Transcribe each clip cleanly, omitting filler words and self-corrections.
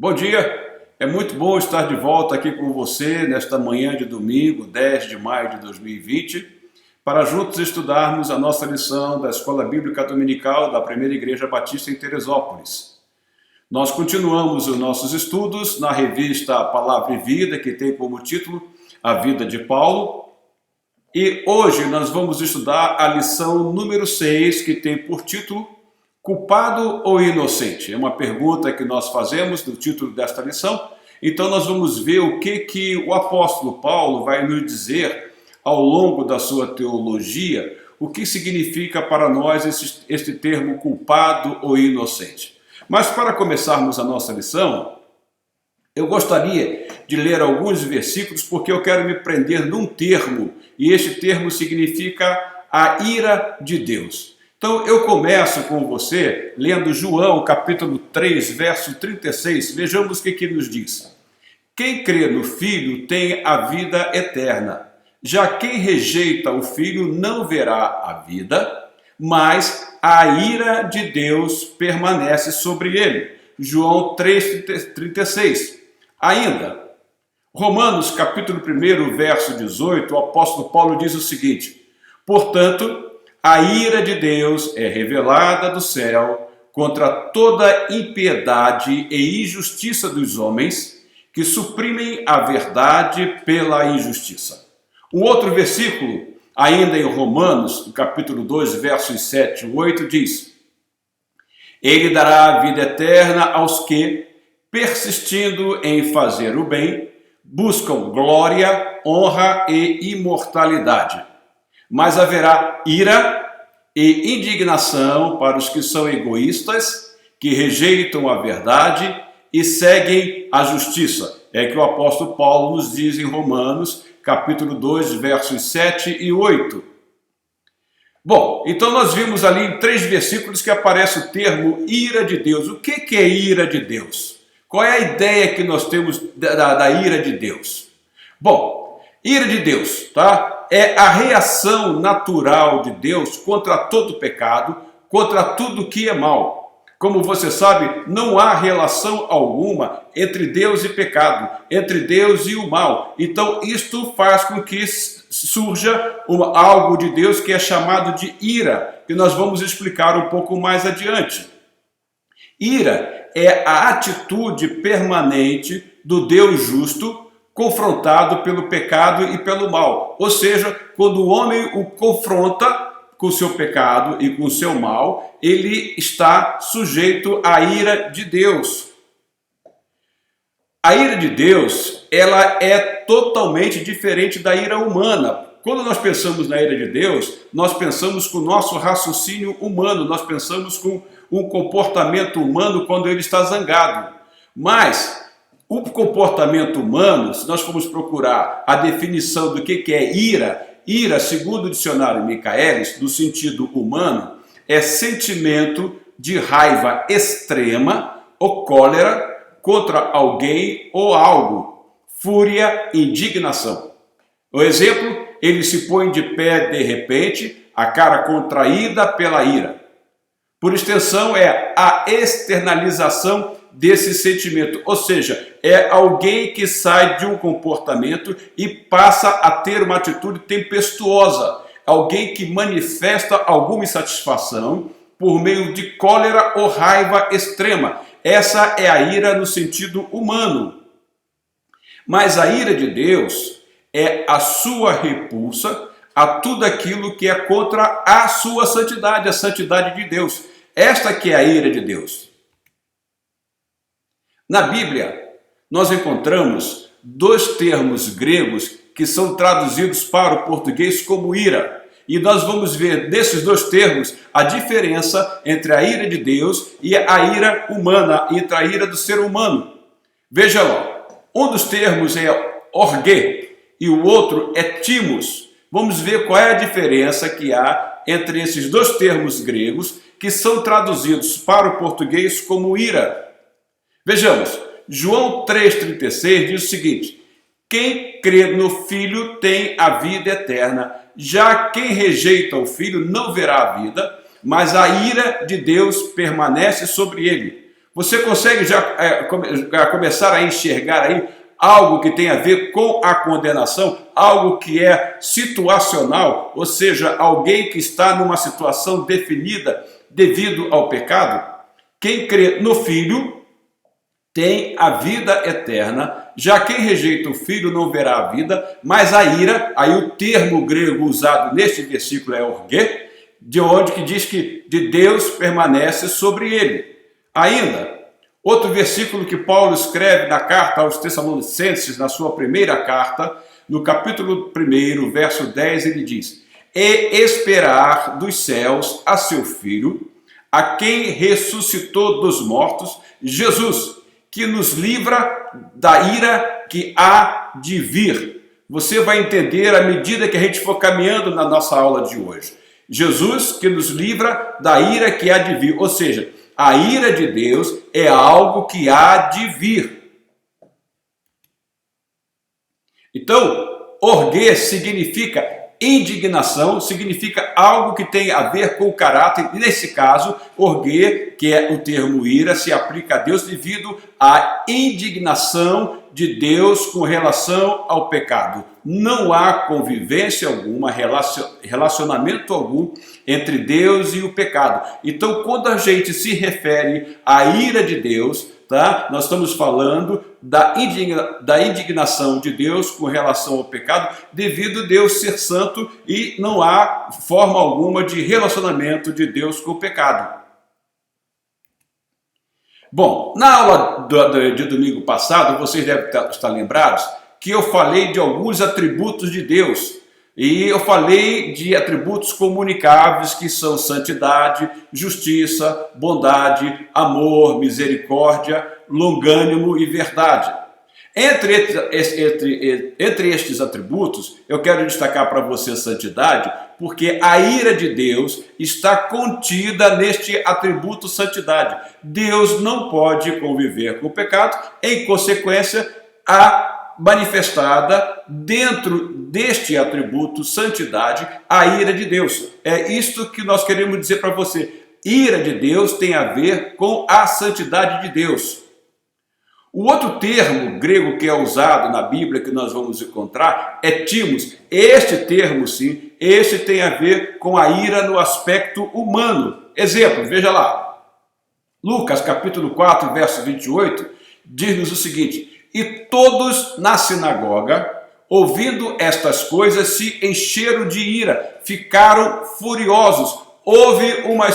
Bom dia, é muito bom estar de volta aqui com você nesta manhã de domingo, 10 de maio de 2020, para juntos estudarmos a nossa lição da Escola Bíblica Dominical da Primeira Igreja Batista em Teresópolis. Nós continuamos os nossos estudos na revista Palavra e Vida, que tem como título A Vida de Paulo, e hoje nós vamos estudar a lição número 6, que tem por título Culpado ou inocente? É uma pergunta que nós fazemos no título desta lição. Então nós vamos ver o que o apóstolo Paulo vai nos dizer ao longo da sua teologia, o que significa para nós este termo culpado ou inocente. Mas para começarmos a nossa lição, eu gostaria de ler alguns versículos porque eu quero me prender num termo, e este termo significa a ira de Deus. Então eu começo com você lendo João capítulo 3, verso 36. Vejamos o que nos diz. Quem crê no Filho tem a vida eterna. Já quem rejeita o Filho não verá a vida, mas a ira de Deus permanece sobre ele. João 3, 36. Ainda, Romanos capítulo 1, verso 18, o apóstolo Paulo diz o seguinte: portanto, a ira de Deus é revelada do céu contra toda impiedade e injustiça dos homens que suprimem a verdade pela injustiça. Um outro versículo, ainda em Romanos, no capítulo 2, versos 7 e 8, diz: Ele dará a vida eterna aos que, persistindo em fazer o bem, buscam glória, honra e imortalidade. Mas haverá ira e indignação para os que são egoístas, que rejeitam a verdade e seguem a justiça. É que o apóstolo Paulo nos diz em Romanos, capítulo 2, versos 7 e 8. Bom, então nós vimos ali em 3 versículos que aparece o termo ira de Deus. O que é ira de Deus? Qual é a ideia que nós temos da ira de Deus? Bom, ira de Deus, tá? É a reação natural de Deus contra todo pecado, contra tudo que é mal. Como você sabe, não há relação alguma entre Deus e pecado, entre Deus e o mal. Então, isto faz com que surja algo de Deus que é chamado de ira, que nós vamos explicar um pouco mais adiante. Ira é a atitude permanente do Deus justo, confrontado pelo pecado e pelo mal. Ou seja, quando o homem o confronta com o seu pecado e com o seu mal, ele está sujeito à ira de Deus. A ira de Deus, ela é totalmente diferente da ira humana. Quando nós pensamos na ira de Deus, nós pensamos com o nosso raciocínio humano, nós pensamos com um comportamento humano quando ele está zangado. Mas o comportamento humano, se nós formos procurar a definição do que é ira, ira, segundo o dicionário Michaelis, no sentido humano, é sentimento de raiva extrema ou cólera contra alguém ou algo, fúria, indignação. O exemplo, ele se põe de pé de repente, a cara contraída pela ira. Por extensão, é a externalização desse sentimento, ou seja, é alguém que sai de um comportamento e passa a ter uma atitude tempestuosa, alguém que manifesta alguma insatisfação por meio de cólera ou raiva extrema. Essa é a ira no sentido humano. Mas a ira de Deus é a sua repulsa a tudo aquilo que é contra a sua santidade, a santidade de Deus. Esta que é a ira de Deus. Na Bíblia, nós encontramos 2 termos gregos que são traduzidos para o português como ira. E nós vamos ver nesses 2 termos a diferença entre a ira de Deus e a ira humana, entre a ira do ser humano. Veja lá, um dos termos é orge e o outro é timos. Vamos ver qual é a diferença que há entre esses 2 termos gregos que são traduzidos para o português como ira. Vejamos, João 3,36 diz o seguinte: quem crê no Filho tem a vida eterna, já quem rejeita o Filho não verá a vida, mas a ira de Deus permanece sobre ele. Você consegue já começar a enxergar aí algo que tem a ver com a condenação, algo que é situacional, ou seja, alguém que está numa situação definida devido ao pecado? Quem crê no Filho tem a vida eterna, já quem rejeita o Filho não verá a vida, mas a ira, aí o termo grego usado neste versículo é orgê, de onde que diz que de Deus permanece sobre ele. Ainda, outro versículo que Paulo escreve na carta aos Tessalonicenses, na sua primeira carta, no capítulo 1, verso 10, ele diz: "E esperar dos céus a seu Filho, a quem ressuscitou dos mortos, Jesus, que nos livra da ira que há de vir." Você vai entender à medida que a gente for caminhando na nossa aula de hoje. Jesus que nos livra da ira que há de vir, ou seja, a ira de Deus é algo que há de vir. Então, orgê significa indignação, significa algo que tem a ver com o caráter. Nesse caso, orgê, que é o termo ira, se aplica a Deus devido à indignação de Deus com relação ao pecado. Não há convivência alguma, relacionamento algum entre Deus e o pecado. Então, quando a gente se refere à ira de Deus, tá? Nós estamos falando da indignação de Deus com relação ao pecado, devido a Deus ser santo e não há forma alguma de relacionamento de Deus com o pecado. Bom, na aula de domingo passado, vocês devem estar lembrados que eu falei de alguns atributos de Deus. E eu falei de atributos comunicáveis que são santidade, justiça, bondade, amor, misericórdia, longânimo e verdade. Entre estes atributos, eu quero destacar para você a santidade, porque a ira de Deus está contida neste atributo santidade. Deus não pode conviver com o pecado, em consequência, manifestada dentro deste atributo santidade, a ira de Deus. É isto que nós queremos dizer para você. Ira de Deus tem a ver com a santidade de Deus. O outro termo grego que é usado na Bíblia, que nós vamos encontrar, é timos. Este termo, sim, este tem a ver com a ira no aspecto humano. Exemplo, veja lá. Lucas, capítulo 4, verso 28, diz-nos o seguinte: "E todos na sinagoga, ouvindo estas coisas, se encheram de ira, ficaram furiosos." Houve uma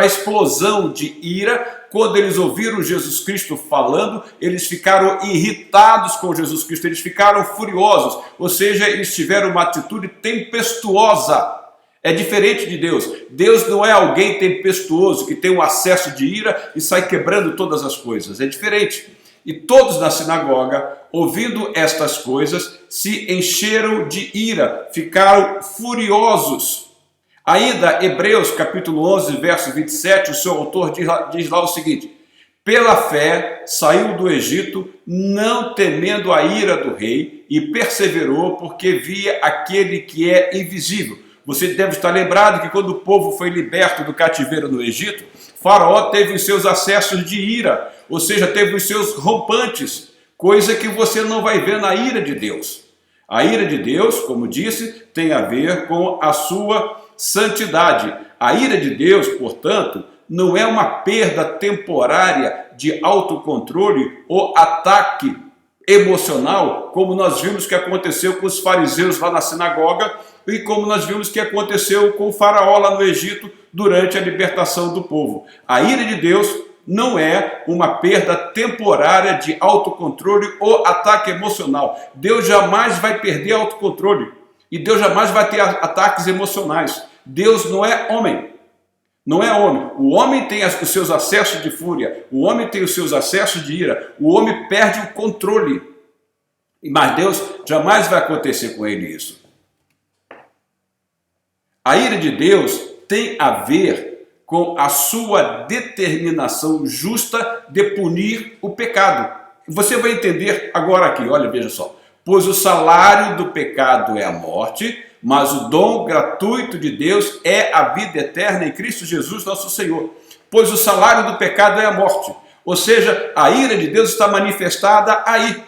explosão de ira. Quando eles ouviram Jesus Cristo falando, eles ficaram irritados com Jesus Cristo, eles ficaram furiosos, ou seja, eles tiveram uma atitude tempestuosa. É diferente de Deus. Deus não é alguém tempestuoso que tem um acesso de ira e sai quebrando todas as coisas. É diferente. E todos na sinagoga, ouvindo estas coisas, se encheram de ira, ficaram furiosos. Ainda, Hebreus capítulo 11, verso 27, o seu autor diz lá o seguinte: "Pela fé saiu do Egito, não temendo a ira do rei, e perseverou porque via aquele que é invisível." Você deve estar lembrado que quando o povo foi liberto do cativeiro no Egito, Faraó teve os seus acessos de ira, ou seja, teve os seus rompantes, coisa que você não vai ver na ira de Deus. A ira de Deus, como disse, tem a ver com a sua santidade. A ira de Deus, portanto, não é uma perda temporária de autocontrole ou ataque emocional, como nós vimos que aconteceu com os fariseus lá na sinagoga e como nós vimos que aconteceu com o faraó lá no Egito durante a libertação do povo. A ira de Deus não é uma perda temporária de autocontrole ou ataque emocional. Deus jamais vai perder autocontrole e Deus jamais vai ter ataques emocionais. Deus não é homem. Não é homem. O homem tem os seus acessos de fúria, o homem tem os seus acessos de ira, o homem perde o controle. Mas Deus jamais vai acontecer com ele isso. A ira de Deus tem a ver com a sua determinação justa de punir o pecado. Você vai entender agora aqui, olha, veja só. "Pois o salário do pecado é a morte, mas o dom gratuito de Deus é a vida eterna em Cristo Jesus, nosso Senhor." pois o salário do pecado é a morte. Ou seja, a ira de Deus está manifestada aí.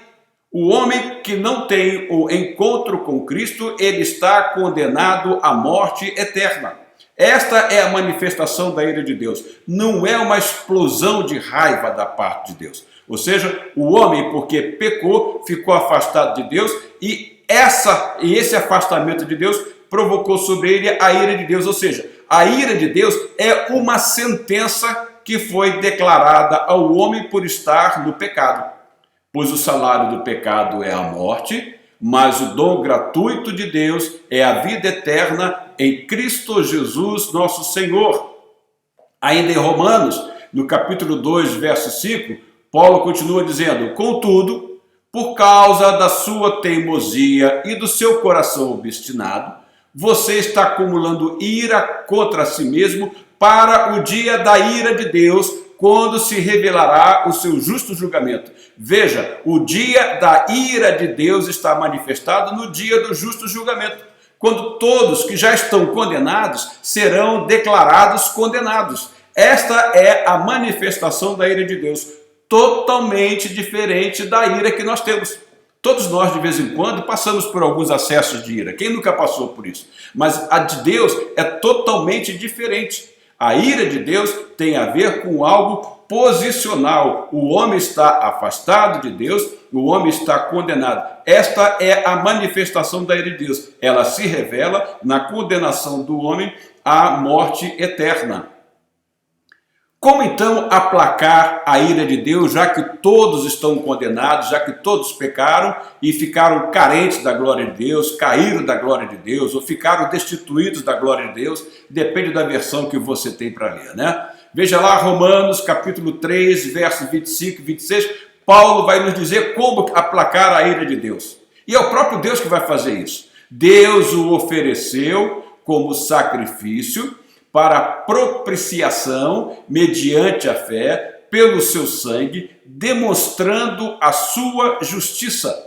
O homem que não tem o encontro com Cristo, ele está condenado à morte eterna. Esta é a manifestação da ira de Deus. Não é uma explosão de raiva da parte de Deus. Ou seja, o homem, porque pecou, ficou afastado de Deus e esse afastamento de Deus provocou sobre ele a ira de Deus. Ou seja, a ira de Deus é uma sentença que foi declarada ao homem por estar no pecado. Pois o salário do pecado é a morte, mas o dom gratuito de Deus é a vida eterna em Cristo Jesus, nosso Senhor. Ainda em Romanos, no capítulo 2, verso 5, Paulo continua dizendo: contudo, por causa da sua teimosia e do seu coração obstinado, você está acumulando ira contra si mesmo para o dia da ira de Deus, quando se revelará o seu justo julgamento. Veja, o dia da ira de Deus está manifestado no dia do justo julgamento, quando todos que já estão condenados serão declarados condenados. Esta é a manifestação da ira de Deus, totalmente diferente da ira que nós temos. Todos nós, de vez em quando, passamos por alguns acessos de ira. Quem nunca passou por isso? Mas a de Deus é totalmente diferente. A ira de Deus tem a ver com algo posicional. O homem está afastado de Deus, o homem está condenado. Esta é a manifestação da ira de Deus. Ela se revela na condenação do homem à morte eterna. Como então aplacar a ira de Deus, já que todos estão condenados, já que todos pecaram e ficaram carentes da glória de Deus, caíram da glória de Deus ou ficaram destituídos da glória de Deus? Depende da versão que você tem para ler, né? Veja lá Romanos capítulo 3, versos 25 e 26, Paulo vai nos dizer como aplacar a ira de Deus. E é o próprio Deus que vai fazer isso. Deus o ofereceu como sacrifício para propiciação mediante a fé, pelo seu sangue, demonstrando a sua justiça.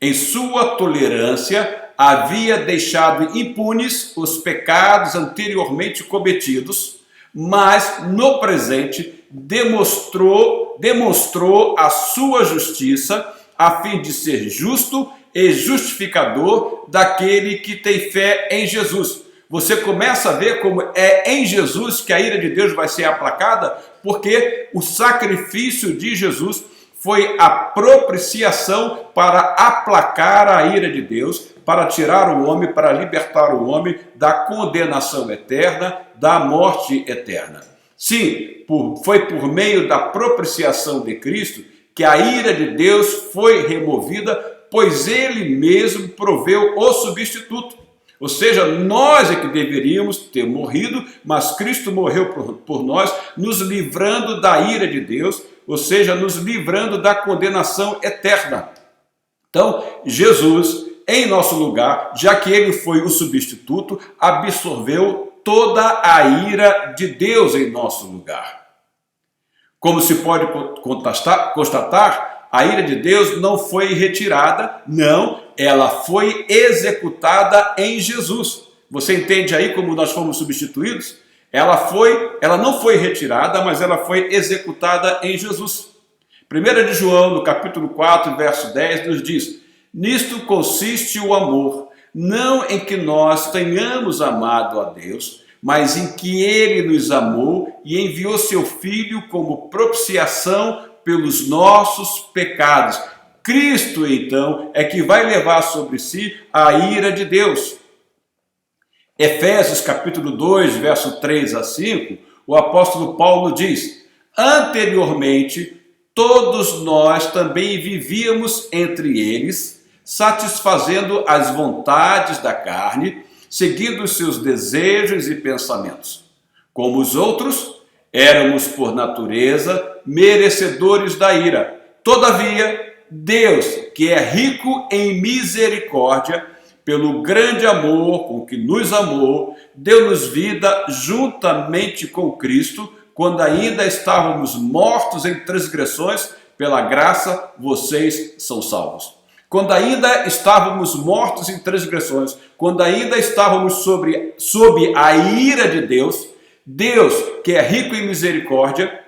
Em sua tolerância, havia deixado impunes os pecados anteriormente cometidos, mas no presente demonstrou a sua justiça, a fim de ser justo e justificador daquele que tem fé em Jesus. Você começa a ver como é em Jesus que a ira de Deus vai ser aplacada, porque o sacrifício de Jesus foi a propiciação para aplacar a ira de Deus, para tirar o homem, para libertar o homem da condenação eterna, da morte eterna. Sim, foi por meio da propiciação de Cristo que a ira de Deus foi removida, pois ele mesmo proveu o substituto. Ou seja, nós é que deveríamos ter morrido, mas Cristo morreu por nós, nos livrando da ira de Deus, ou seja, nos livrando da condenação eterna. Então, Jesus, em nosso lugar, já que ele foi o substituto, absorveu toda a ira de Deus em nosso lugar. Como se pode constatar, a ira de Deus não foi retirada, não, ela foi executada em Jesus. Você entende aí como nós fomos substituídos? Ela não foi retirada, mas ela foi executada em Jesus. 1 de João, no capítulo 4, verso 10, nos diz: nisto consiste o amor, não em que nós tenhamos amado a Deus, mas em que Ele nos amou e enviou seu Filho como propiciação pelos nossos pecados. Cristo, então, é que vai levar sobre si a ira de Deus. Efésios capítulo 2, verso 3 a 5, o apóstolo Paulo diz: anteriormente, todos nós também vivíamos entre eles, satisfazendo as vontades da carne, seguindo os seus desejos e pensamentos. Como os outros, éramos por natureza merecedores da ira. Todavia, Deus, que é rico em misericórdia, pelo grande amor com que nos amou, deu-nos vida juntamente com Cristo, quando ainda estávamos mortos em transgressões, pela graça vocês são salvos. Quando ainda estávamos mortos em transgressões, quando ainda estávamos sob a ira de Deus, Deus, que é rico em misericórdia,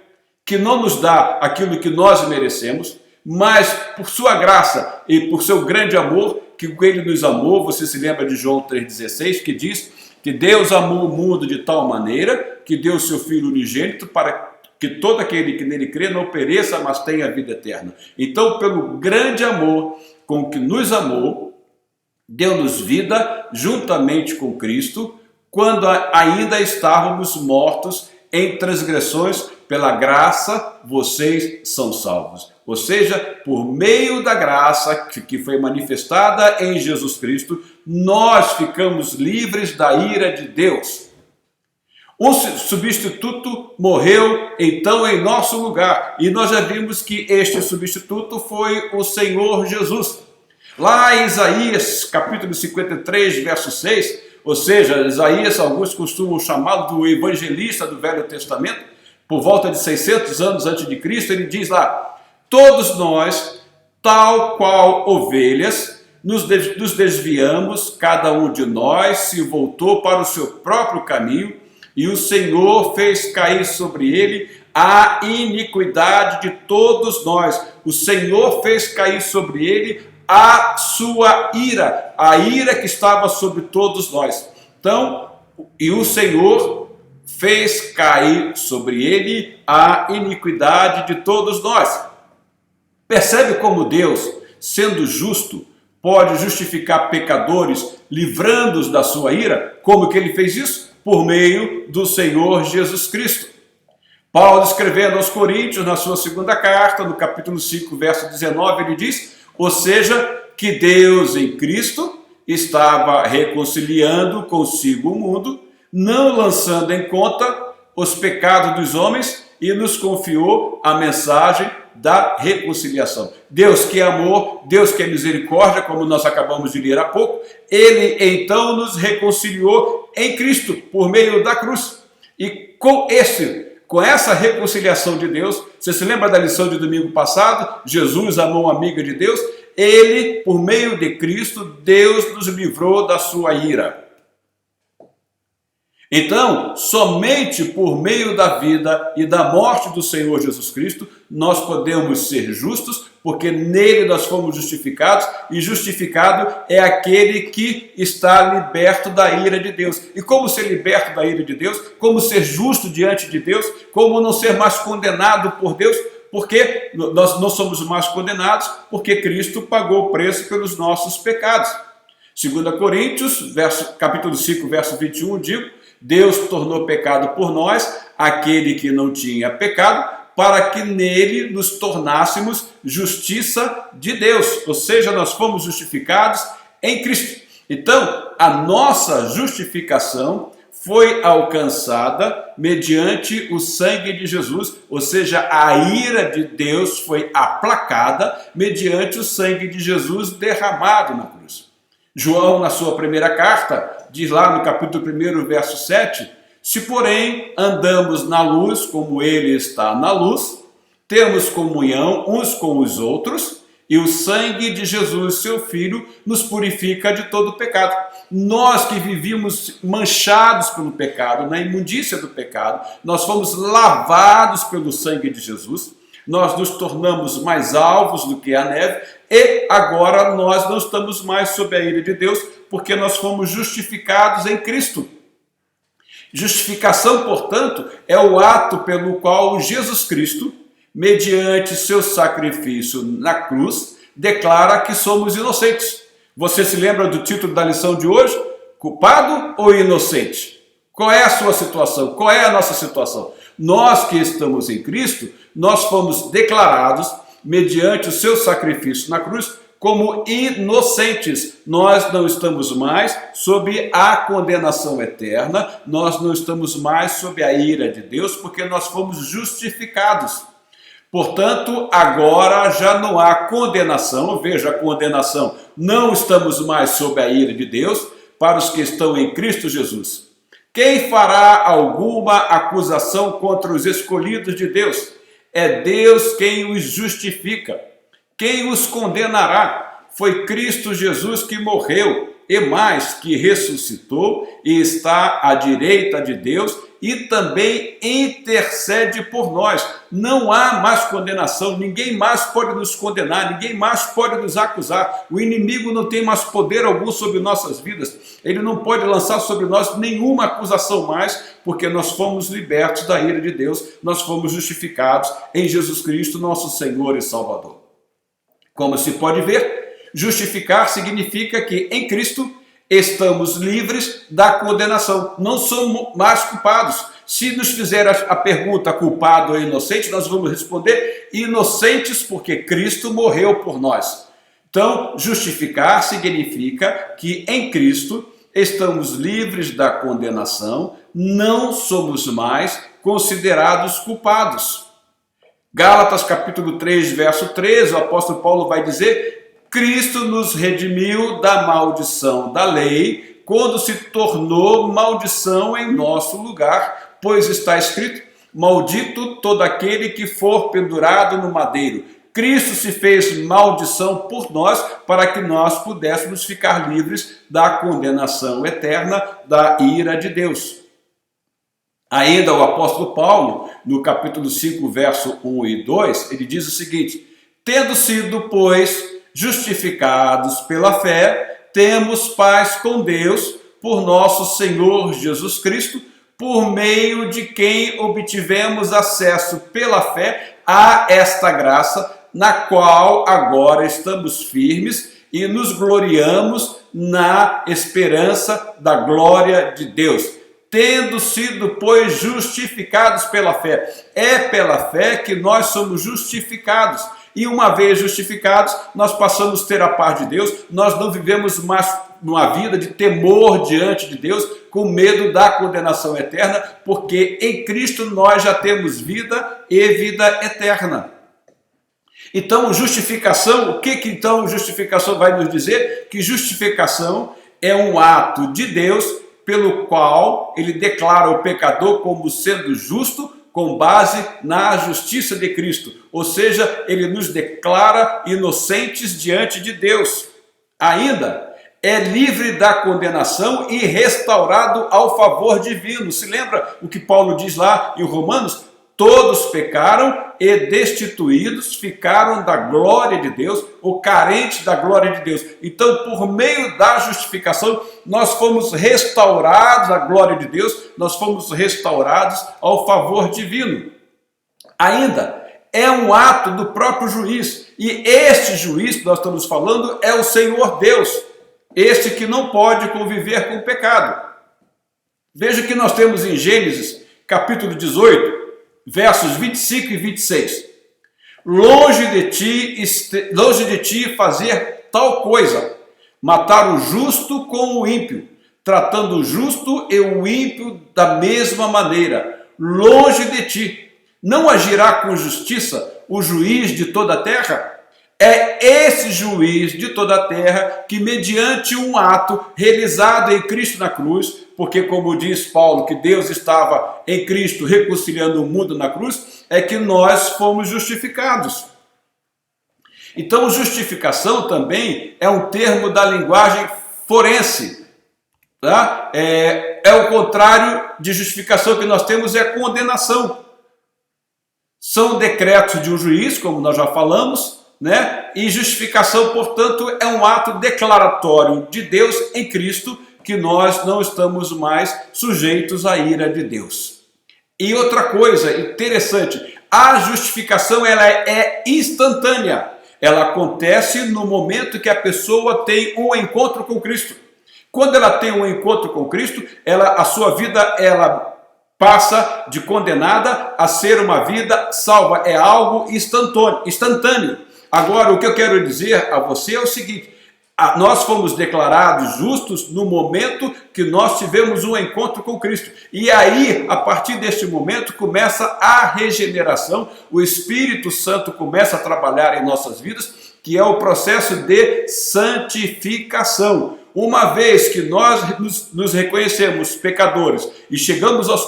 que não nos dá aquilo que nós merecemos, mas por sua graça e por seu grande amor, que ele nos amou. Você se lembra de João 3,16, que diz que Deus amou o mundo de tal maneira que deu o seu Filho unigênito para que todo aquele que nele crê não pereça, mas tenha a vida eterna. Então, pelo grande amor com que nos amou, deu-nos vida juntamente com Cristo, quando ainda estávamos mortos em transgressões. Pela graça vocês são salvos. Ou seja, por meio da graça que foi manifestada em Jesus Cristo, nós ficamos livres da ira de Deus. Um substituto morreu então em nosso lugar, e nós já vimos que este substituto foi o Senhor Jesus. Lá em Isaías, capítulo 53, verso 6, ou seja, Isaías, alguns costumam chamá-lo do evangelista do Velho Testamento, por volta de 600 anos antes de Cristo, ele diz lá: todos nós, tal qual ovelhas, nos desviamos, cada um de nós se voltou para o seu próprio caminho, e o Senhor fez cair sobre ele a iniquidade de todos nós. O Senhor fez cair sobre ele a sua ira, a ira que estava sobre todos nós. Então, e o Senhor fez cair sobre ele a iniquidade de todos nós. Percebe como Deus, sendo justo, pode justificar pecadores, livrando-os da sua ira? Como que ele fez isso? Por meio do Senhor Jesus Cristo. Paulo, escrevendo aos Coríntios, na sua segunda carta, no capítulo 5, verso 19, ele diz: ou seja, que Deus em Cristo estava reconciliando consigo o mundo, não lançando em conta os pecados dos homens, e nos confiou a mensagem da reconciliação. Deus que é amor, Deus que é misericórdia, como nós acabamos de ler há pouco, ele então nos reconciliou em Cristo, por meio da cruz. E com essa reconciliação de Deus, você se lembra da lição de domingo passado? Jesus, a mão amiga de Deus, ele, por meio de Cristo, Deus nos livrou da sua ira. Então, somente por meio da vida e da morte do Senhor Jesus Cristo, nós podemos ser justos, porque nele nós fomos justificados, e justificado é aquele que está liberto da ira de Deus. E como ser liberto da ira de Deus? Como ser justo diante de Deus? Como não ser mais condenado por Deus? Porque nós não somos mais condenados, porque Cristo pagou o preço pelos nossos pecados. 2 Coríntios, capítulo 5, verso 21, digo: Deus tornou pecado por nós aquele que não tinha pecado, para que nele nos tornássemos justiça de Deus. Ou seja, nós fomos justificados em Cristo. Então, a nossa justificação foi alcançada mediante o sangue de Jesus, ou seja, a ira de Deus foi aplacada mediante o sangue de Jesus derramado na cruz. João, na sua primeira carta, diz lá no capítulo 1, verso 7, se porém andamos na luz como ele está na luz, temos comunhão uns com os outros, e o sangue de Jesus, seu Filho, nos purifica de todo pecado. Nós que vivíamos manchados pelo pecado, na imundícia do pecado, nós fomos lavados pelo sangue de Jesus, nós nos tornamos mais alvos do que a neve, e agora nós não estamos mais sob a ira de Deus, porque nós fomos justificados em Cristo. Justificação, portanto, é o ato pelo qual Jesus Cristo, mediante seu sacrifício na cruz, declara que somos inocentes. Você se lembra do título da lição de hoje? Culpado ou inocente? Qual é a sua situação? Qual é a nossa situação? Nós que estamos em Cristo, nós fomos declarados, mediante o seu sacrifício na cruz, como inocentes. Nós não estamos mais sob a condenação eterna, nós não estamos mais sob a ira de Deus, porque nós fomos justificados. Portanto, agora já não há condenação, veja a condenação, não estamos mais sob a ira de Deus, para os que estão em Cristo Jesus. Quem fará alguma acusação contra os escolhidos de Deus? É Deus quem os justifica. Quem os condenará? Foi Cristo Jesus que morreu, e mais, que ressuscitou e está à direita de Deus e também intercede por nós. Não há mais condenação, ninguém mais pode nos condenar, ninguém mais pode nos acusar. O inimigo não tem mais poder algum sobre nossas vidas, ele não pode lançar sobre nós nenhuma acusação mais, porque nós fomos libertos da ira de Deus, nós fomos justificados em Jesus Cristo, nosso Senhor e Salvador. Como se pode ver, justificar significa que em Cristo estamos livres da condenação, não somos mais culpados. Se nos fizer a pergunta culpado ou inocente, nós vamos responder inocentes, porque Cristo morreu por nós. Então, justificar significa que em Cristo estamos livres da condenação, não somos mais considerados culpados. Gálatas capítulo 3, verso 13, o apóstolo Paulo vai dizer: Cristo nos redimiu da maldição da lei, quando se tornou maldição em nosso lugar, pois está escrito: maldito todo aquele que for pendurado no madeiro. Cristo se fez maldição por nós, para que nós pudéssemos ficar livres da condenação eterna, da ira de Deus. Ainda o apóstolo Paulo, no capítulo 5, verso 1 e 2, ele diz o seguinte: tendo sido, pois, justificados pela fé, temos paz com Deus por nosso Senhor Jesus Cristo, por meio de quem obtivemos acesso pela fé a esta graça, na qual agora estamos firmes e nos gloriamos na esperança da glória de Deus. Tendo sido, pois, justificados pela fé. É pela fé que nós somos justificados. E uma vez justificados, nós passamos a ter a paz de Deus, nós não vivemos mais uma vida de temor diante de Deus, com medo da condenação eterna, porque em Cristo nós já temos vida e vida eterna. Então, justificação, o que então justificação vai nos dizer? Que justificação é um ato de Deus pelo qual ele declara o pecador como sendo justo, com base na justiça de Cristo. Ou seja, ele nos declara inocentes diante de Deus. Ainda, é livre da condenação e restaurado ao favor divino. Se lembra o que Paulo diz lá em Romanos? Todos pecaram e destituídos ficaram da glória de Deus, ou carentes da glória de Deus. Então, por meio da justificação, nós fomos restaurados à glória de Deus, nós fomos restaurados ao favor divino. Ainda, é um ato do próprio juiz, e este juiz que nós estamos falando é o Senhor Deus, este que não pode conviver com o pecado. Veja o que nós temos em Gênesis, capítulo 18, versos 25 e 26. Longe de ti fazer tal coisa, matar o justo com o ímpio, tratando o justo e o ímpio da mesma maneira. Longe de ti. Não agirá com justiça o juiz de toda a terra? É esse juiz de toda a terra que, mediante um ato realizado em Cristo na cruz, porque como diz Paulo, que Deus estava em Cristo reconciliando o mundo na cruz, é que nós fomos justificados. Então, justificação também é um termo da linguagem forense. Tá? É o contrário de justificação que nós temos, é condenação. São decretos de um juiz, como nós já falamos, né? E justificação, portanto, é um ato declaratório de Deus em Cristo, que nós não estamos mais sujeitos à ira de Deus. E outra coisa interessante, a justificação ela é instantânea. Ela acontece no momento que a pessoa tem um encontro com Cristo. Quando ela tem um encontro com Cristo, a sua vida ela passa de condenada a ser uma vida salva. É algo instantâneo. Agora, o que eu quero dizer a você é o seguinte: nós fomos declarados justos no momento que nós tivemos um encontro com Cristo. E aí, a partir deste momento, começa a regeneração, o Espírito Santo começa a trabalhar em nossas vidas, que é o processo de santificação. Uma vez que nós nos reconhecemos pecadores e chegamos ao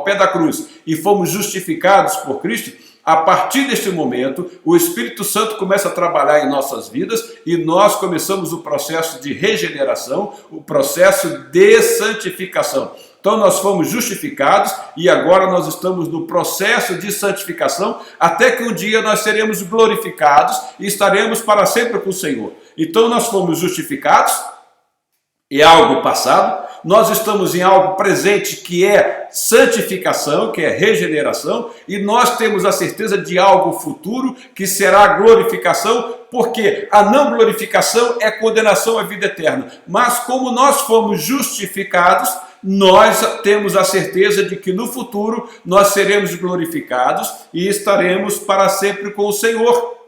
pé da cruz e fomos justificados por Cristo, A partir deste momento, o Espírito Santo começa a trabalhar em nossas vidas e nós começamos o processo de regeneração, o processo de santificação. Então nós fomos justificados e agora nós estamos no processo de santificação até que um dia nós seremos glorificados e estaremos para sempre com o Senhor. Então nós fomos justificados, é algo passado, nós estamos em algo presente que é santificação, que é regeneração, e nós temos a certeza de algo futuro que será glorificação, porque a não glorificação é condenação à vida eterna. Mas como nós fomos justificados, nós temos a certeza de que no futuro nós seremos glorificados e estaremos para sempre com o Senhor.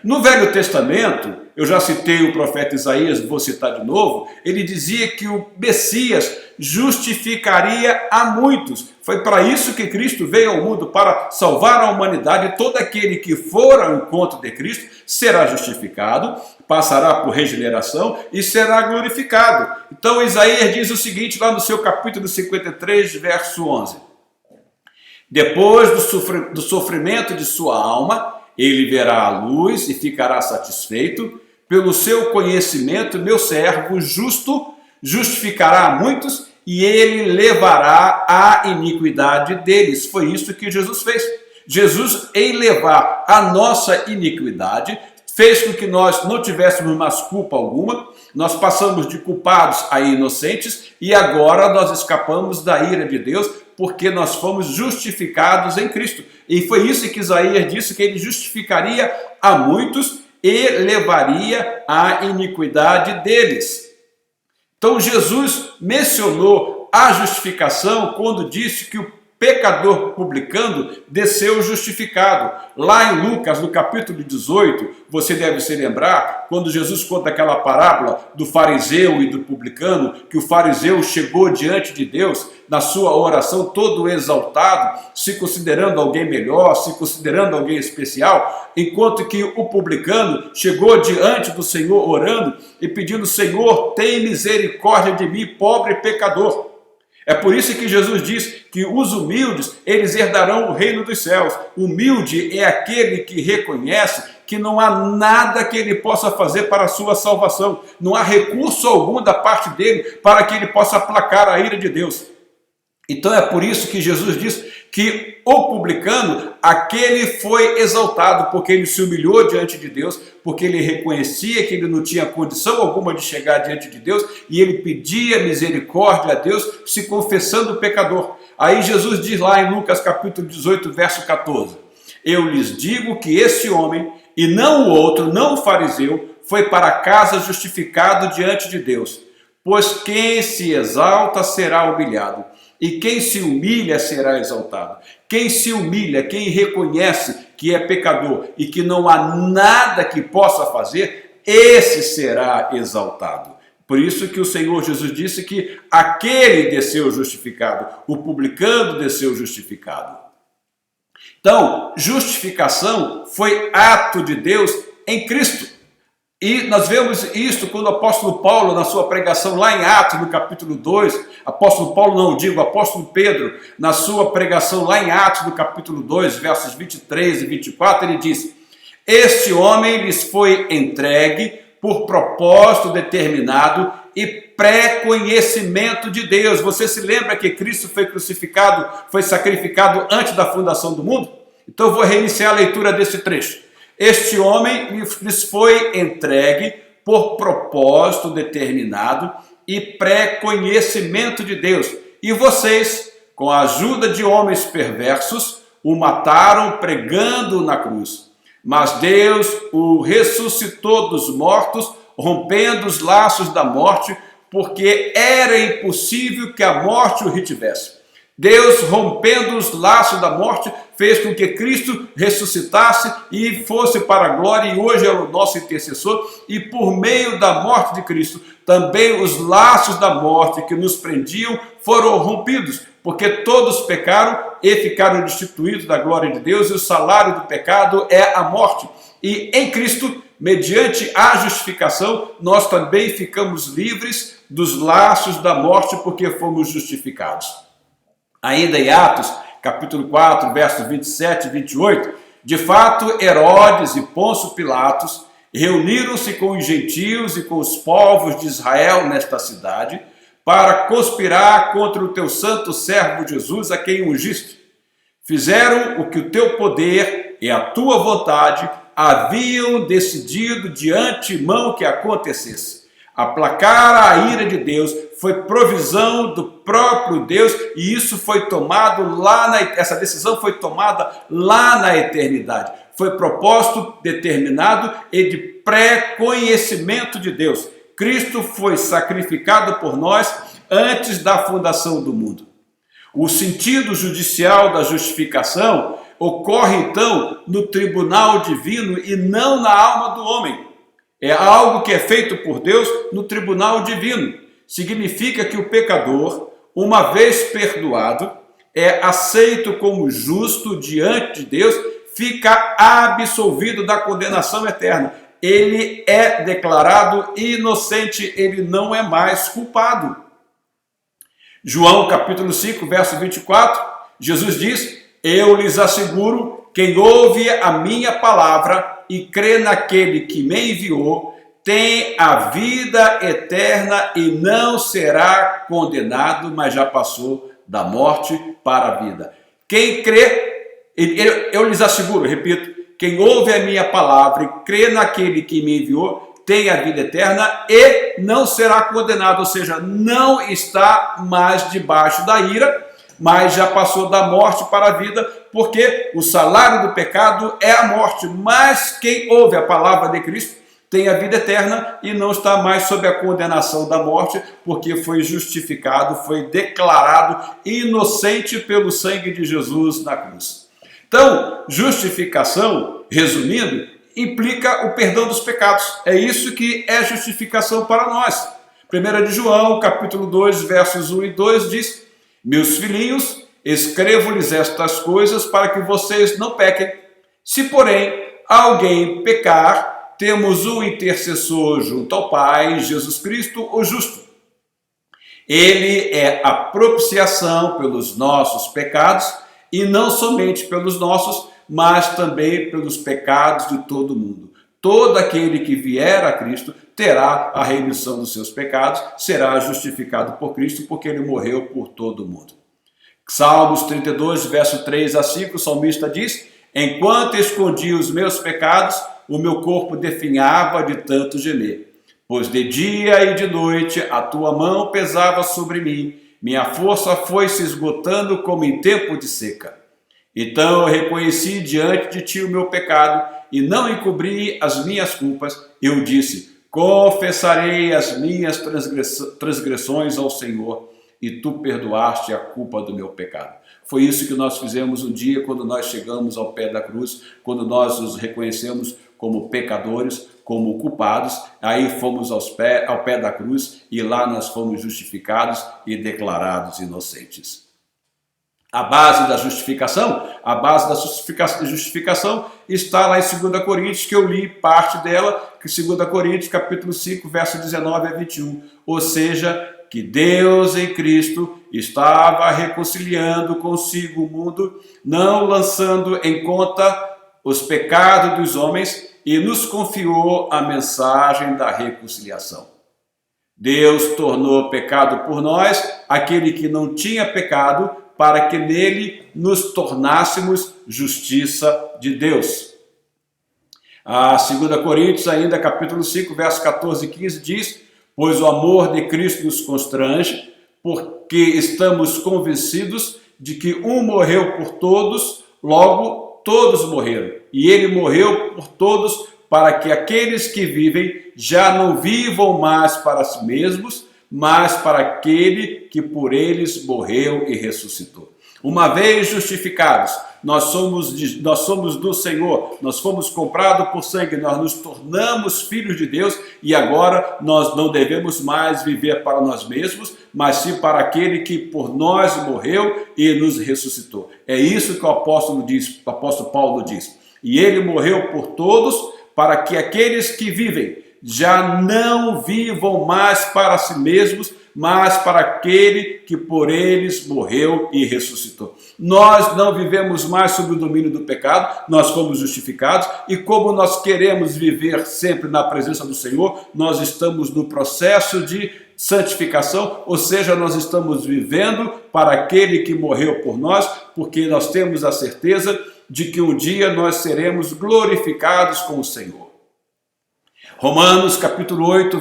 No Velho Testamento, eu já citei o profeta Isaías, vou citar de novo, ele dizia que o Messias justificaria a muitos. Foi para isso que Cristo veio ao mundo, para salvar a humanidade. Todo aquele que for ao encontro de Cristo será justificado, passará por regeneração e será glorificado. Então Isaías diz o seguinte lá no seu capítulo 53, verso 11. Depois do sofrimento de sua alma, ele verá a luz e ficará satisfeito. Pelo seu conhecimento, meu servo justo justificará a muitos e ele levará a iniquidade deles. Foi isso que Jesus fez. Jesus, em levar a nossa iniquidade, fez com que nós não tivéssemos mais culpa alguma. Nós passamos de culpados a inocentes e agora nós escapamos da ira de Deus, porque nós fomos justificados em Cristo. E foi isso que Isaías disse, que ele justificaria a muitos e levaria a iniquidade deles. Então Jesus mencionou a justificação quando disse que o pecador publicano desceu justificado. Lá em Lucas, no capítulo 18, você deve se lembrar, quando Jesus conta aquela parábola do fariseu e do publicano, que o fariseu chegou diante de Deus na sua oração todo exaltado, se considerando alguém melhor, se considerando alguém especial, enquanto que o publicano chegou diante do Senhor orando e pedindo: Senhor, tem misericórdia de mim, pobre pecador. É por isso que Jesus diz que os humildes, eles herdarão o reino dos céus. Humilde é aquele que reconhece que não há nada que ele possa fazer para a sua salvação. Não há recurso algum da parte dele para que ele possa aplacar a ira de Deus. Então é por isso que Jesus diz que o publicano, aquele foi exaltado, porque ele se humilhou diante de Deus, porque ele reconhecia que ele não tinha condição alguma de chegar diante de Deus, e ele pedia misericórdia a Deus, se confessando pecador. Aí Jesus diz lá em Lucas capítulo 18, verso 14, eu lhes digo que esse homem, e não o outro, não o fariseu, foi para casa justificado diante de Deus. Pois quem se exalta será humilhado, e quem se humilha será exaltado. Quem se humilha, quem reconhece que é pecador e que não há nada que possa fazer, esse será exaltado. Por isso que o Senhor Jesus disse que aquele desceu justificado, o publicano desceu justificado. Então, justificação foi ato de Deus em Cristo. E nós vemos isso quando o apóstolo Paulo, na sua pregação lá em Atos, no capítulo 2, apóstolo Paulo não, digo, apóstolo Pedro, na sua pregação lá em Atos, no capítulo 2, versos 23 e 24, ele diz, este homem lhes foi entregue por propósito determinado e pré-conhecimento de Deus. Você se lembra que Cristo foi crucificado, foi sacrificado antes da fundação do mundo? Então eu vou reiniciar a leitura desse trecho. Este homem lhes foi entregue por propósito determinado e pré-conhecimento de Deus. E vocês, com a ajuda de homens perversos, o mataram pregando na cruz. Mas Deus o ressuscitou dos mortos, rompendo os laços da morte, porque era impossível que a morte o retivesse. Deus, rompendo os laços da morte, fez com que Cristo ressuscitasse e fosse para a glória, e hoje é o nosso intercessor, e por meio da morte de Cristo, também os laços da morte que nos prendiam foram rompidos, porque todos pecaram e ficaram destituídos da glória de Deus, e o salário do pecado é a morte. E em Cristo, mediante a justificação, nós também ficamos livres dos laços da morte, porque fomos justificados. Ainda em Atos, capítulo 4, versos 27 e 28, de fato, Herodes e Pôncio Pilatos reuniram-se com os gentios e com os povos de Israel nesta cidade para conspirar contra o teu santo servo Jesus, a quem ungiste. Fizeram o que o teu poder e a tua vontade haviam decidido de antemão que acontecesse. Aplacar a ira de Deus foi provisão do próprio Deus, e isso foi tomado essa decisão foi tomada lá na eternidade. Foi propósito determinado e de pré-conhecimento de Deus. Cristo foi sacrificado por nós antes da fundação do mundo. O sentido judicial da justificação ocorre então no tribunal divino e não na alma do homem. É algo que é feito por Deus no tribunal divino. Significa que o pecador, uma vez perdoado, é aceito como justo diante de Deus, fica absolvido da condenação eterna. Ele é declarado inocente, ele não é mais culpado. João capítulo 5, verso 24, Jesus diz: eu lhes asseguro, quem ouve a minha palavra e crê naquele que me enviou, tem a vida eterna e não será condenado, mas já passou da morte para a vida. Quem crê, eu lhes asseguro, repito, quem ouve a minha palavra e crê naquele que me enviou, tem a vida eterna e não será condenado, ou seja, não está mais debaixo da ira, mas já passou da morte para a vida, porque o salário do pecado é a morte, mas quem ouve a palavra de Cristo tem a vida eterna e não está mais sob a condenação da morte, porque foi justificado, foi declarado inocente pelo sangue de Jesus na cruz. Então, justificação, resumindo, implica o perdão dos pecados. É isso que é justificação para nós. 1 de João, capítulo 2, versos 1 e 2 diz: meus filhinhos, escrevo-lhes estas coisas para que vocês não pequem. Se, porém, alguém pecar, temos um intercessor junto ao Pai, Jesus Cristo, o justo. Ele é a propiciação pelos nossos pecados, e não somente pelos nossos, mas também pelos pecados de todo mundo. Todo aquele que vier a Cristo terá a remissão dos seus pecados, será justificado por Cristo, porque ele morreu por todo mundo. Salmos 32, verso 3 a 5, o salmista diz: enquanto escondi os meus pecados, o meu corpo definhava de tanto gemer. Pois de dia e de noite a tua mão pesava sobre mim, minha força foi se esgotando como em tempo de seca. Então eu reconheci diante de ti o meu pecado e não encobri as minhas culpas. Eu disse: confessarei as minhas transgressões ao Senhor, e tu perdoaste a culpa do meu pecado. Foi isso que nós fizemos um dia quando nós chegamos ao pé da cruz, quando nós nos reconhecemos como pecadores, como culpados, aí fomos ao pé da cruz e lá nós fomos justificados e declarados inocentes. A base da justificação está lá em 2 Coríntios, que eu li parte dela, que 2 Coríntios, capítulo 5, verso 19 a 21. Ou seja, que Deus em Cristo estava reconciliando consigo o mundo, não lançando em conta os pecados dos homens, e nos confiou a mensagem da reconciliação. Deus tornou pecado por nós aquele que não tinha pecado, para que nele nos tornássemos justiça de Deus. A 2 Coríntios, ainda capítulo 5, verso 14 e 15 diz: pois o amor de Cristo nos constrange, porque estamos convencidos de que um morreu por todos, logo todos morreram. E ele morreu por todos, para que aqueles que vivem já não vivam mais para si mesmos, mas para aquele que por eles morreu e ressuscitou. Uma vez justificados, nós somos do Senhor, nós fomos comprados por sangue, nós nos tornamos filhos de Deus, e agora nós não devemos mais viver para nós mesmos, mas sim para aquele que por nós morreu e nos ressuscitou. É isso que o apóstolo Paulo diz. E ele morreu por todos, para que aqueles que vivem já não vivam mais para si mesmos, mas para aquele que por eles morreu e ressuscitou. Nós não vivemos mais sob o domínio do pecado, nós fomos justificados, e como nós queremos viver sempre na presença do Senhor, nós estamos no processo de santificação, ou seja, nós estamos vivendo para aquele que morreu por nós, porque nós temos a certeza de que um dia nós seremos glorificados com o Senhor. Romanos capítulo 8,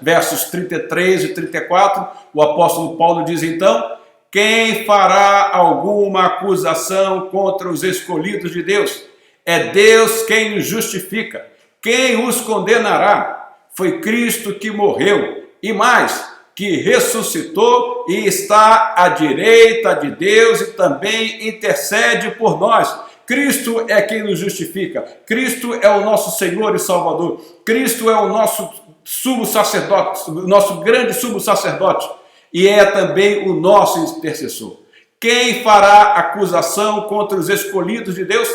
versos 33 e 34, o apóstolo Paulo diz então: quem fará alguma acusação contra os escolhidos de Deus? É Deus quem os justifica. Quem os condenará? Foi Cristo que morreu, e mais, que ressuscitou e está à direita de Deus e também intercede por nós. Cristo é quem nos justifica. Cristo é o nosso Senhor e Salvador. Cristo é o nosso sumo sacerdote, o nosso grande sumo sacerdote, e é também o nosso intercessor. Quem fará acusação contra os escolhidos de Deus?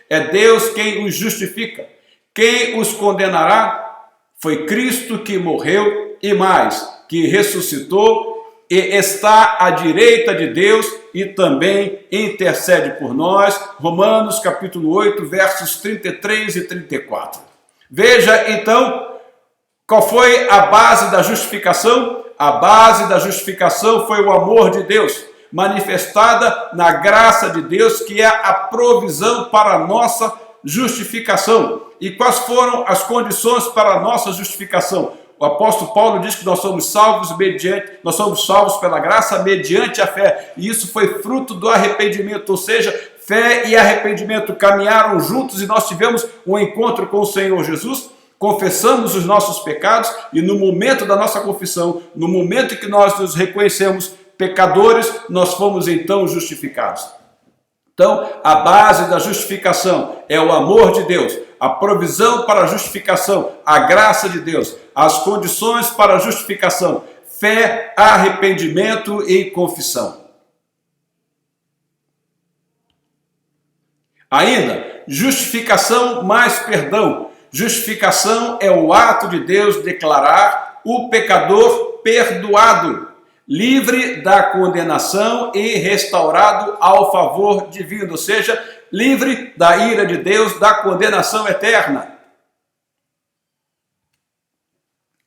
É Deus quem os justifica. Quem os condenará? Foi Cristo que morreu e mais, que ressuscitou e está à direita de Deus e também intercede por nós. Romanos capítulo 8, versos 33 e 34. Veja então qual foi a base da justificação. A base da justificação foi o amor de Deus, manifestada na graça de Deus, que é a provisão para a nossa justificação. E quais foram as condições para a nossa justificação? O apóstolo Paulo diz que nós somos salvos pela graça mediante a fé. E isso foi fruto do arrependimento, ou seja, fé e arrependimento caminharam juntos e nós tivemos um encontro com o Senhor Jesus, confessamos os nossos pecados e no momento da nossa confissão, no momento que nós nos reconhecemos pecadores, nós fomos então justificados. Então, a base da justificação é o amor de Deus, a provisão para a justificação, a graça de Deus, as condições para a justificação, fé, arrependimento e confissão. Ainda, justificação mais perdão. Justificação é o ato de Deus declarar o pecador perdoado, livre da condenação e restaurado ao favor divino, ou seja, livre da ira de Deus, da condenação eterna.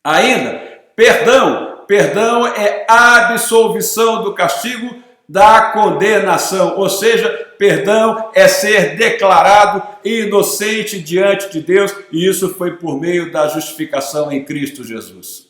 Ainda, perdão é a absolvição do castigo da condenação, ou seja, perdão é ser declarado inocente diante de Deus, e isso foi por meio da justificação em Cristo Jesus.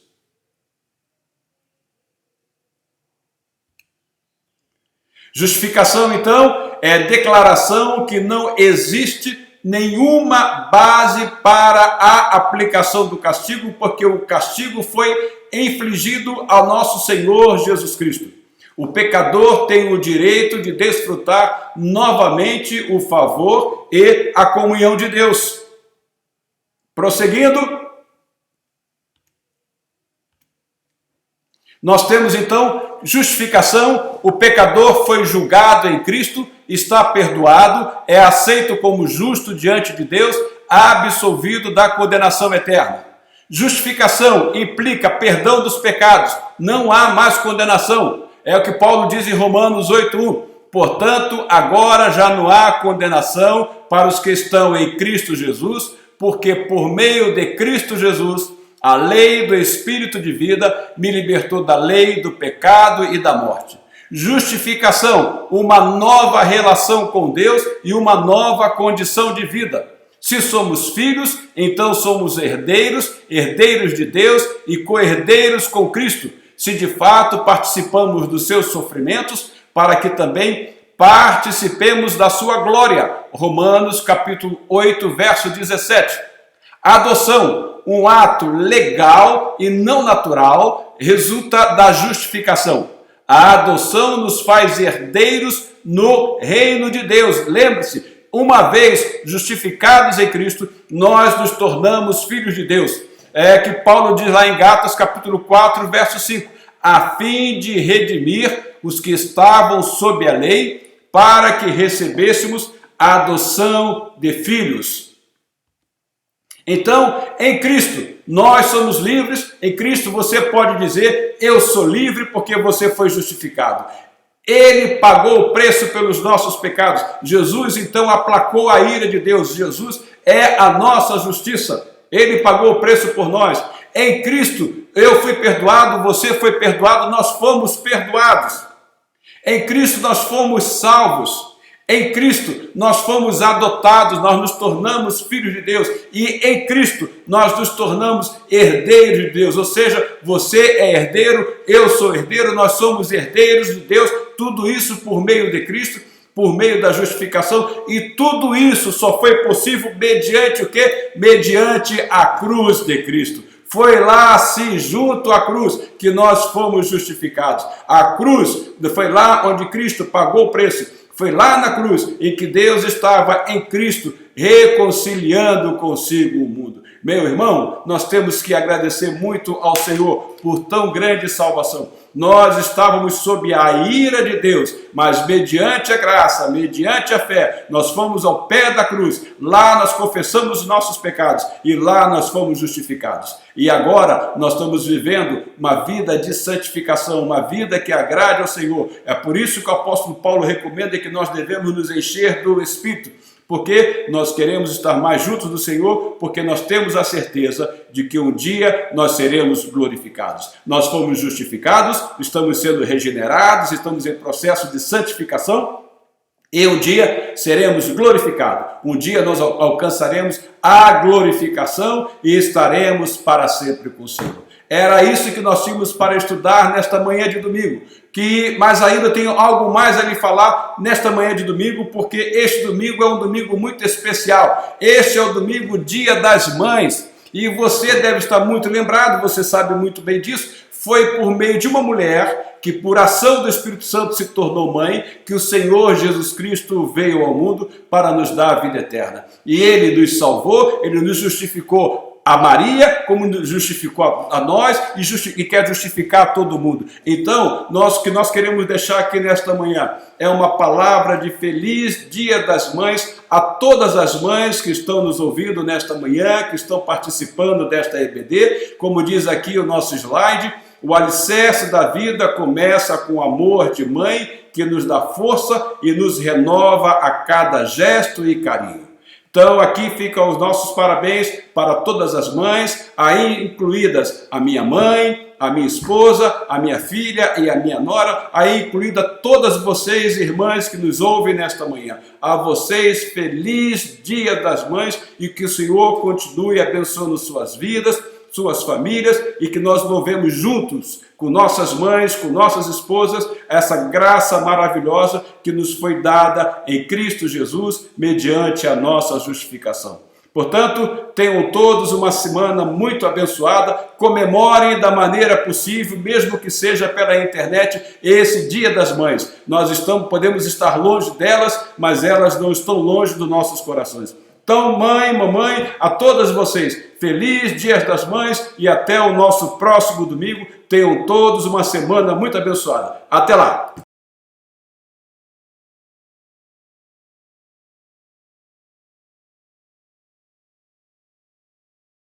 Justificação, então, é declaração que não existe nenhuma base para a aplicação do castigo, porque o castigo foi infligido ao nosso Senhor Jesus Cristo. O pecador tem o direito de desfrutar novamente o favor e a comunhão de Deus. Prosseguindo, nós temos então justificação. O pecador foi julgado em Cristo, está perdoado, é aceito como justo diante de Deus, absolvido da condenação eterna. Justificação implica perdão dos pecados, não há mais condenação. É o que Paulo diz em Romanos 8:1. Portanto, agora já não há condenação para os que estão em Cristo Jesus, porque por meio de Cristo Jesus, a lei do Espírito de vida me libertou da lei, do pecado e da morte. Justificação, uma nova relação com Deus e uma nova condição de vida. Se somos filhos, então somos herdeiros, herdeiros de Deus e co-herdeiros com Cristo. Se de fato participamos dos seus sofrimentos, para que também participemos da sua glória. Romanos capítulo 8, verso 17. Adoção, um ato legal e não natural, resulta da justificação. A adoção nos faz herdeiros no reino de Deus. Lembre-se, uma vez justificados em Cristo, nós nos tornamos filhos de Deus. É que Paulo diz lá em Gálatas capítulo 4, verso 5, a fim de redimir os que estavam sob a lei, para que recebêssemos a adoção de filhos. Então, em Cristo, nós somos livres. Em Cristo você pode dizer, eu sou livre porque você foi justificado. Ele pagou o preço pelos nossos pecados. Jesus, então, aplacou a ira de Deus. Jesus é a nossa justiça. Ele pagou o preço por nós. Em Cristo, eu fui perdoado, você foi perdoado, nós fomos perdoados. Em Cristo, nós fomos salvos. Em Cristo, nós fomos adotados, nós nos tornamos filhos de Deus. E em Cristo, nós nos tornamos herdeiros de Deus. Ou seja, você é herdeiro, eu sou herdeiro, nós somos herdeiros de Deus. Tudo isso por meio de Cristo, por meio da justificação. E tudo isso só foi possível mediante o quê? Mediante a cruz de Cristo. Foi lá, assim, junto à cruz, que nós fomos justificados. A cruz foi lá onde Cristo pagou o preço. Foi lá na cruz em que Deus estava em Cristo reconciliando consigo o mundo. Meu irmão, nós temos que agradecer muito ao Senhor por tão grande salvação. Nós estávamos sob a ira de Deus, mas mediante a graça, mediante a fé, nós fomos ao pé da cruz. Lá nós confessamos os nossos pecados e lá nós fomos justificados. E agora nós estamos vivendo uma vida de santificação, uma vida que agrade ao Senhor. É por isso que o apóstolo Paulo recomenda que nós devemos nos encher do Espírito. Porque nós queremos estar mais juntos do Senhor, porque nós temos a certeza de que um dia nós seremos glorificados. Nós fomos justificados, estamos sendo regenerados, estamos em processo de santificação e um dia seremos glorificados. Um dia nós alcançaremos a glorificação e estaremos para sempre com o Senhor. Era isso que nós tínhamos para estudar nesta manhã de domingo. Mas ainda tenho algo mais a lhe falar nesta manhã de domingo, porque este domingo é um domingo muito especial. Este é o domingo, Dia das Mães. E você deve estar muito lembrado, você sabe muito bem disso. Foi por meio de uma mulher que, por ação do Espírito Santo, se tornou mãe, que o Senhor Jesus Cristo veio ao mundo para nos dar a vida eterna. E Ele nos salvou, Ele nos justificou a Maria, como justificou a nós e quer justificar a todo mundo. Então, o que nós queremos deixar aqui nesta manhã é uma palavra de feliz Dia das Mães a todas as mães que estão nos ouvindo nesta manhã, que estão participando desta EBD. Como diz aqui o nosso slide, o alicerce da vida começa com o amor de mãe, que nos dá força e nos renova a cada gesto e carinho. Então aqui ficam os nossos parabéns para todas as mães, aí incluídas a minha mãe, a minha esposa, a minha filha e a minha nora, aí incluída todas vocês, irmãs que nos ouvem nesta manhã. A vocês, feliz Dia das Mães e que o Senhor continue abençoando suas vidas, suas famílias e que nós louvemos juntos com nossas mães, com nossas esposas, essa graça maravilhosa que nos foi dada em Cristo Jesus mediante a nossa justificação. Portanto, tenham todos uma semana muito abençoada, comemorem da maneira possível, mesmo que seja pela internet, esse Dia das Mães. Podemos estar longe delas, mas elas não estão longe dos nossos corações. Então, mãe, mamãe, a todas vocês, feliz Dia das Mães e até o nosso próximo domingo. Tenham todos uma semana muito abençoada. Até lá!